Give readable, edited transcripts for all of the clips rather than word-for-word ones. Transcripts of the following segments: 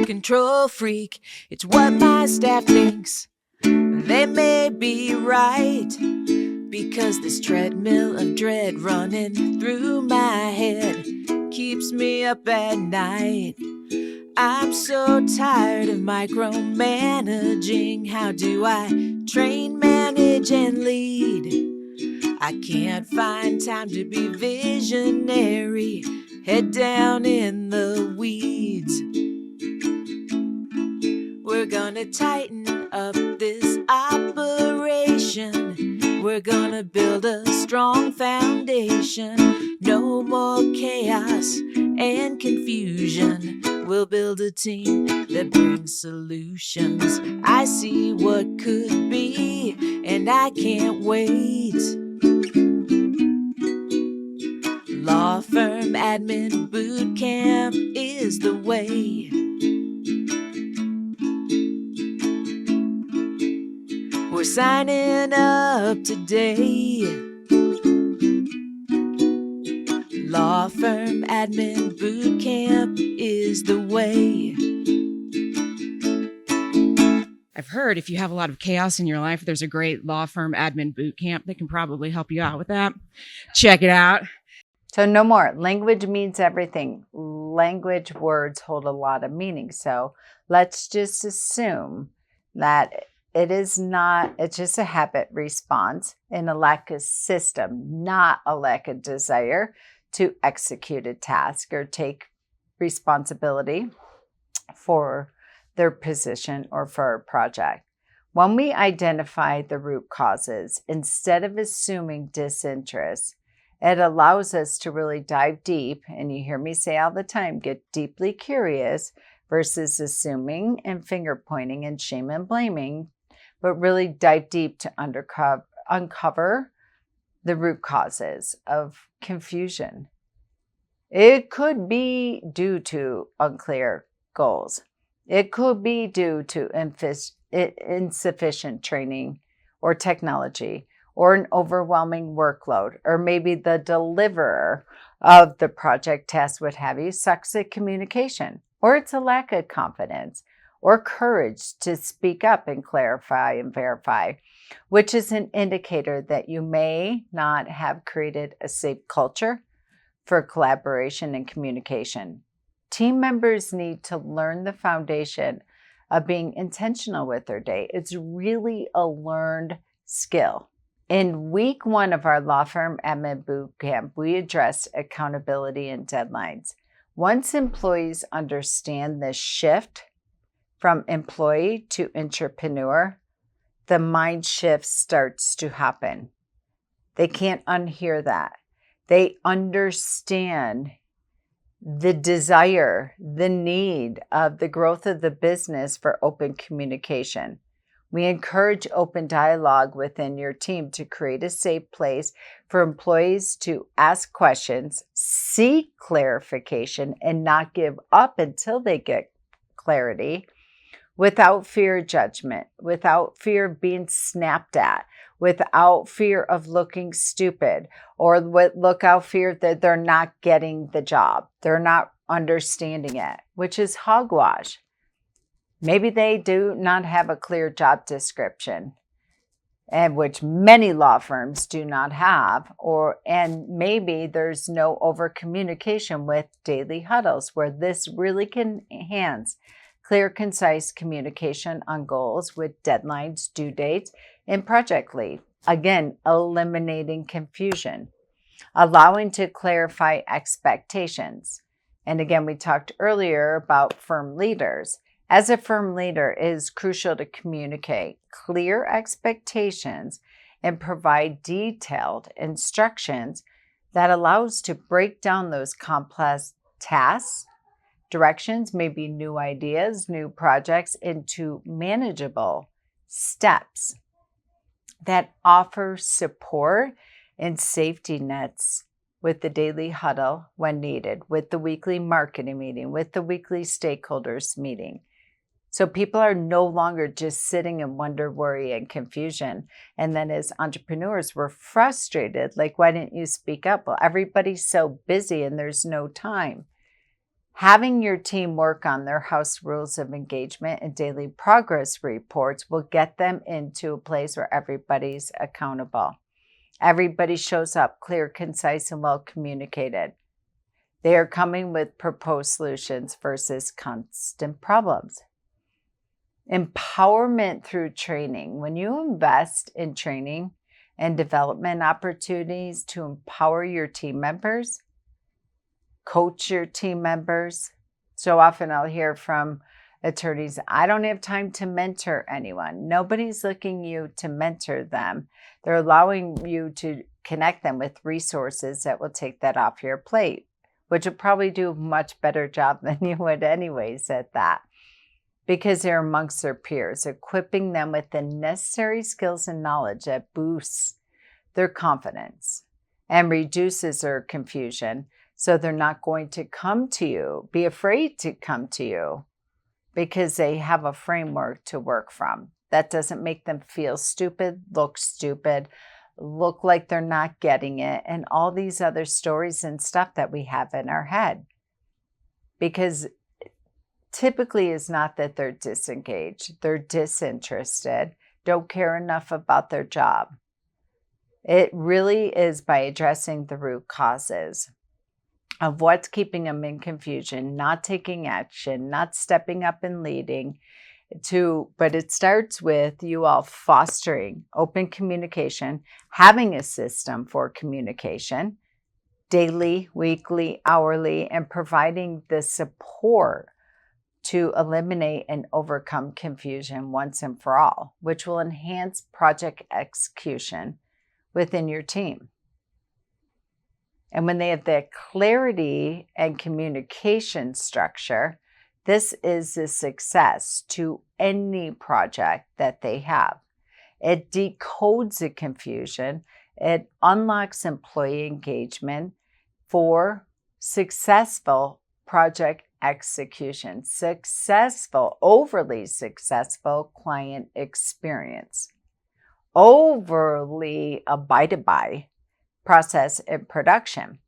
control freak. It's what my staff thinks. They may be right, because this treadmill of dread running through my head keeps me up at night. I'm so tired of micromanaging. How do I train, manage, and lead? I can't find time to be visionary, head down in the weeds. We're gonna tighten up this operation. We're gonna build a strong foundation. No more chaos and confusion. We'll build a team that brings solutions. I see what could be, and I can't wait. Law firm admin bootcamp is the way. We're signing up today. Law firm admin bootcamp is the way. I've heard if you have a lot of chaos in your life, there's a great law firm admin bootcamp that can probably help you out with that. Check it out. So no more. Language means everything. Language words hold a lot of meaning. So let's just assume that it's just a habit response and a lack of system, not a lack of desire to execute a task or take responsibility for their position or for a project. When we identify the root causes, instead of assuming disinterest, it allows us to really dive deep, and you hear me say all the time, get deeply curious versus assuming and finger pointing and shame and blaming, but really dive deep to uncover the root causes of confusion. It could be due to unclear goals. It could be due to insufficient training or technology, or an overwhelming workload, or maybe the deliverer of the project task, what have you, sucks at communication, or it's a lack of confidence or courage to speak up and clarify and verify, which is an indicator that you may not have created a safe culture for collaboration and communication. Team members need to learn the foundation of being intentional with their day. It's really a learned skill. In week 1 of our Law Firm Admin Bootcamp, we addressed accountability and deadlines. Once employees understand the shift from employee to entrepreneur, the mind shift starts to happen. They can't unhear that. They understand the desire, the need of the growth of the business for open communication. We encourage open dialogue within your team to create a safe place for employees to ask questions, seek clarification, and not give up until they get clarity, without fear of judgment, without fear of being snapped at, without fear of looking stupid, or without fear that they're not getting the job. They're not understanding it, which is hogwash. Maybe they do not have a clear job description, and which many law firms do not have, and maybe there's no over communication with daily huddles, where this really can enhance clear, concise communication on goals with deadlines, due dates, and project lead. Again, eliminating confusion, allowing to clarify expectations. And again, we talked earlier about firm leaders. As a firm leader, it is crucial to communicate clear expectations and provide detailed instructions that allows to break down those complex tasks, directions, maybe new ideas, new projects, into manageable steps that offer support and safety nets with the daily huddle when needed, with the weekly marketing meeting, with the weekly stakeholders meeting. So people are no longer just sitting in wonder, worry, and confusion. And then as entrepreneurs, we're frustrated. Like, why didn't you speak up? Well, everybody's so busy and there's no time. Having your team work on their house rules of engagement and daily progress reports will get them into a place where everybody's accountable. Everybody shows up clear, concise, and well communicated. They are coming with proposed solutions versus constant problems. Empowerment through training. When you invest in training and development opportunities to empower your team members, coach your team members. So often I'll hear from attorneys, I don't have time to mentor anyone. Nobody's looking you to mentor them. They're allowing you to connect them with resources that will take that off your plate, which will probably do a much better job than you would anyways at that, because they're amongst their peers, equipping them with the necessary skills and knowledge that boosts their confidence and reduces their confusion. So they're not going to come to you, be afraid to come to you, because they have a framework to work from. That doesn't make them feel stupid, look like they're not getting it, and all these other stories and stuff that we have in our head. Because typically it's not that they're disengaged, they're disinterested, don't care enough about their job. It really is by addressing the root causes of what's keeping them in confusion, not taking action, not stepping up and leading but it starts with you all fostering open communication, having a system for communication, daily, weekly, hourly, and providing the support to eliminate and overcome confusion once and for all, which will enhance project execution within your team. And when they have that clarity and communication structure, this is a success to any project that they have. It decodes the confusion. It unlocks employee engagement for successful project execution, overly successful client experience, overly abided by process and production,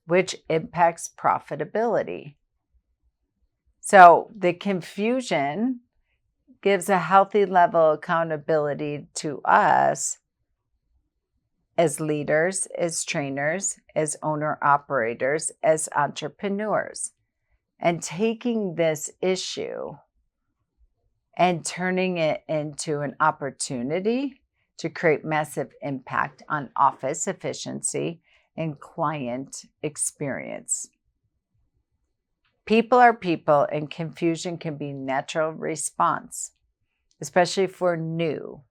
which impacts profitability. So the confusion gives a healthy level of accountability to us as leaders, as trainers, as owner-operators, as entrepreneurs. And taking this issue and turning it into an opportunity to create massive impact on office efficiency and client experience. People are people, and confusion can be a natural response, especially for new,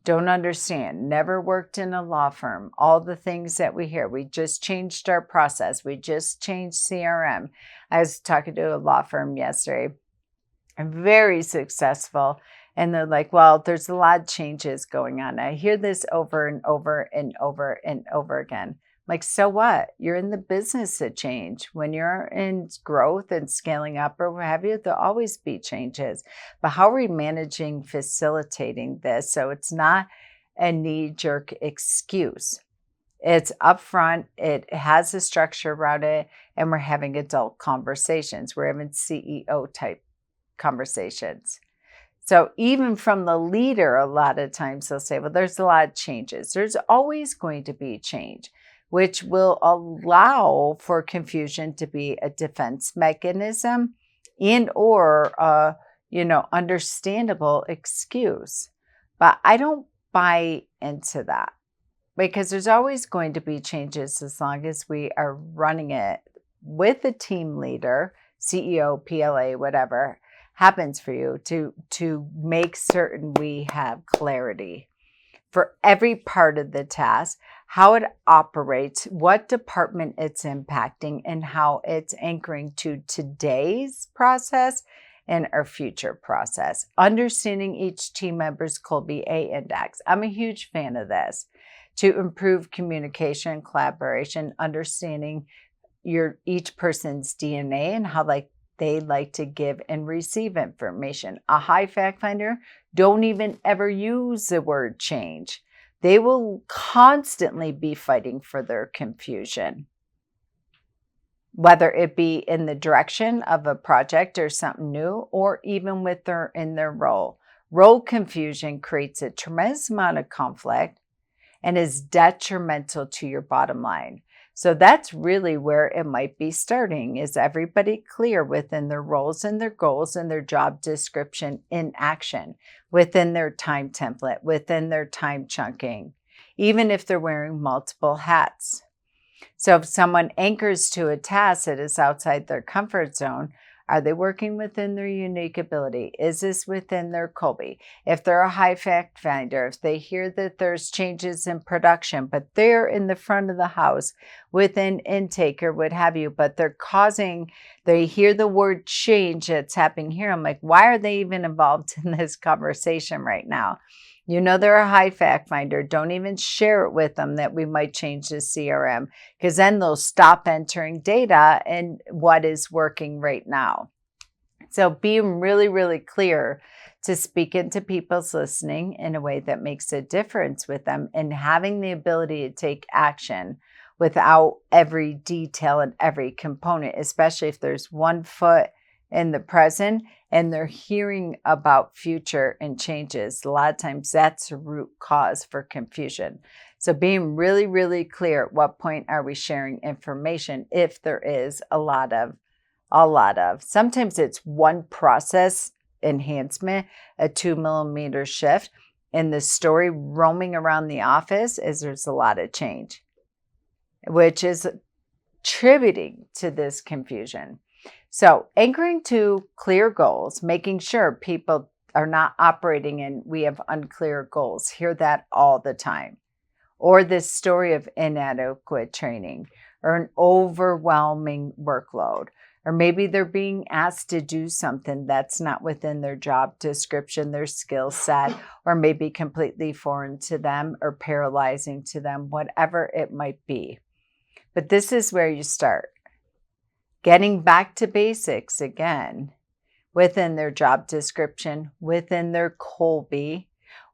don't understand, never worked in a law firm, all the things that we hear. We just changed our process. We just changed CRM. I was talking to a law firm yesterday, and very successful. And they're like, well, there's a lot of changes going on. I hear this over and over and over and over again. I'm like, so what? You're in the business of change. When you're in growth and scaling up or what have you, there'll always be changes. But how are we managing, facilitating this so it's not a knee-jerk excuse? It's upfront, it has a structure around it, and we're having adult conversations. We're having CEO type conversations. So even from the leader, a lot of times they'll say, well, there's a lot of changes. There's always going to be change, which will allow for confusion to be a defense mechanism and or understandable excuse. But I don't buy into that, because there's always going to be changes as long as we are running it with a team leader, CEO, PLA, whatever happens for you, to make certain we have clarity for every part of the task, how it operates, what department it's impacting, and how it's anchoring to today's process and our future process. Understanding each team member's Colby A index. I'm a huge fan of this to improve communication, collaboration, understanding each person's DNA and how they like to give and receive information. A high fact finder don't even ever use the word change. They will constantly be fighting for their confusion. whether it be in the direction of a project or something new, or even in their role. Role confusion creates a tremendous amount of conflict and is detrimental to your bottom line. So that's really where it might be starting. Is everybody clear within their roles and their goals and their job description in action, within their time template, within their time chunking, even if they're wearing multiple hats? So if someone anchors to a task that is outside their comfort zone, are they working within their unique ability? Is this within their Colby? If they're a high fact finder, if they hear that there's changes in production, but they're in the front of the house within intake or what have you, but they hear the word change that's happening here. I'm like, why are they even involved in this conversation right now? You know they're a high fact finder. Don't even share it with them that we might change the CRM, because then they'll stop entering data and what is working right now. So being really, really clear to speak into people's listening in a way that makes a difference with them, and having the ability to take action without every detail and every component, especially if there's one foot in the present and they're hearing about future and changes. A lot of times that's a root cause for confusion. So being really, really clear at what point are we sharing information, if there is a lot of. Sometimes it's one process enhancement, a 2 millimeter shift. In the story roaming around the office is there's a lot of change, which is contributing to this confusion. So anchoring to clear goals, making sure people are not operating in, we have unclear goals. Hear that all the time. Or this story of inadequate training or an overwhelming workload. Or maybe they're being asked to do something that's not within their job description, their skill set, or maybe completely foreign to them or paralyzing to them, whatever it might be. But this is where you start. Getting back to basics again, within their job description, within their Colby,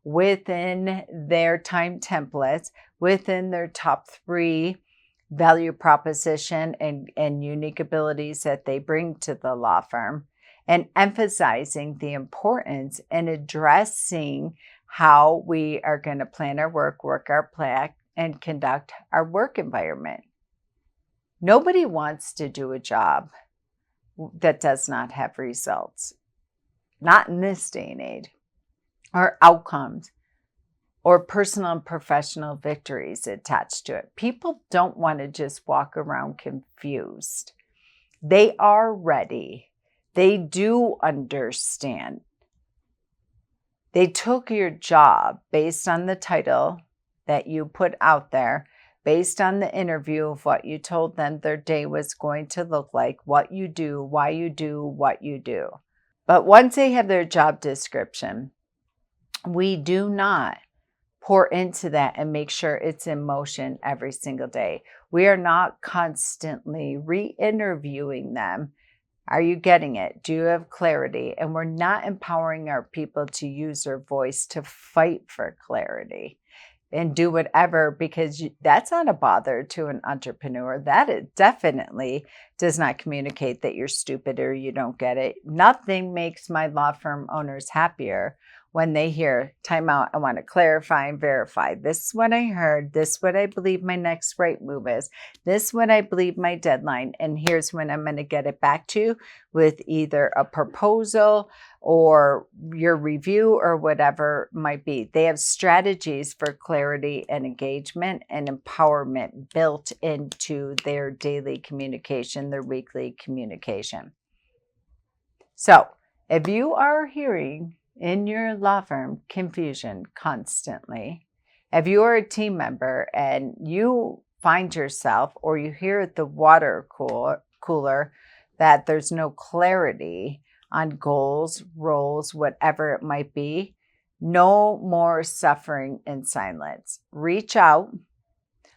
within their time templates, within their top 3 value proposition and unique abilities that they bring to the law firm, and emphasizing the importance and addressing how we are going to plan our work our plan, and conduct our work environment. Nobody wants to do a job that does not have results, not in this day and age, or outcomes, or personal and professional victories attached to it. People don't want to just walk around confused. They are ready. They do understand. They took your job based on the title that you put out there, based on the interview of what you told them their day was going to look like, what you do, why you do what you do. But once they have their job description, we do not pour into that and make sure it's in motion every single day. We are not constantly re-interviewing them. Are you getting it? Do you have clarity? And we're not empowering our people to use their voice to fight for clarity and do whatever, because that's not a bother to an entrepreneur. That it definitely does not communicate that you're stupid or you don't get it. Nothing makes my law firm owners happier when they hear, time out, I want to clarify and verify. This is what I heard. This is what I believe my next right move is. This is what I believe my deadline. And here's when I'm going to get it back to you with either a proposal or your review or whatever might be. They have strategies for clarity and engagement and empowerment built into their daily communication, their weekly communication. So if you are hearing in your law firm confusion constantly, if you are a team member and you find yourself, or you hear at the water cooler that there's no clarity on goals, roles, whatever it might be, no more suffering in silence. Reach out.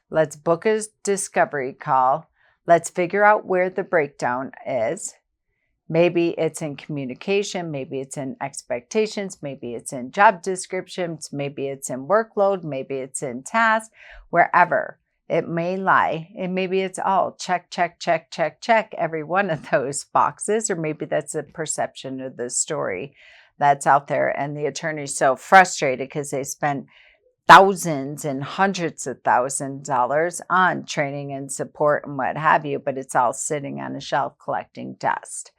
Let's book a discovery call. Let's figure out where the breakdown is. Maybe it's in communication, maybe it's in expectations, maybe it's in job descriptions, maybe it's in workload, maybe it's in tasks, wherever. It may lie, and maybe it's all check, check, check, check, check, every one of those boxes, or maybe that's a perception of the story that's out there. And the attorney's so frustrated because they spent thousands and hundreds of thousands of dollars on training and support and what have you, but it's all sitting on a shelf collecting dust.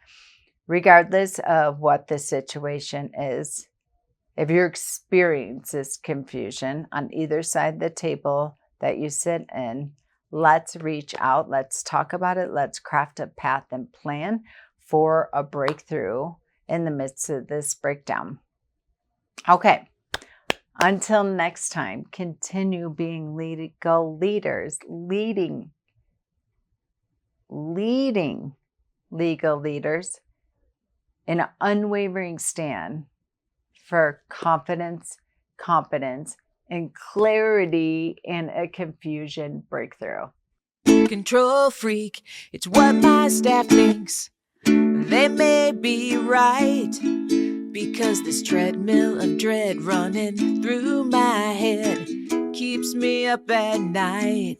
Regardless of what the situation is, if you experience this confusion on either side of the table that you sit in, let's reach out, let's talk about it, let's craft a path and plan for a breakthrough in the midst of this breakdown. Okay, until next time, continue being legal leaders, leading legal leaders in an unwavering stand for confidence, competence, and clarity in a confusion breakthrough. Control freak, it's what my staff thinks. They may be right, because this treadmill of dread running through my head keeps me up at night.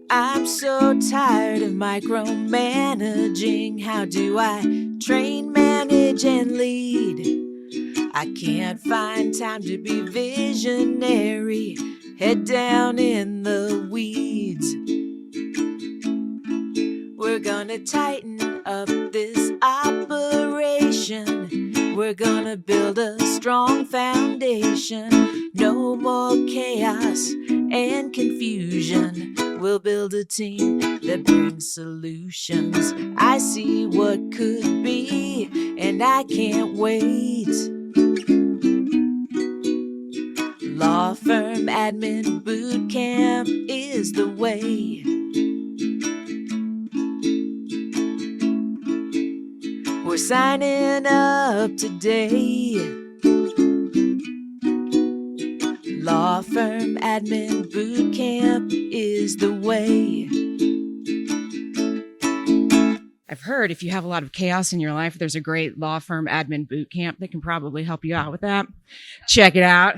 I'm so tired of micromanaging. How do I train, manage, and lead? I can't find time to be visionary, head down in the weeds. We're gonna tighten up this operation. We're gonna build a strong foundation. No more chaos and confusion. We'll build a team that brings solutions. I see what could be, and I can't wait. Law firm admin bootcamp is the way. We're signing up today. Law firm admin bootcamp is the way. I've heard if you have a lot of chaos in your life, there's a great law firm admin bootcamp that can probably help you out with that. Check it out.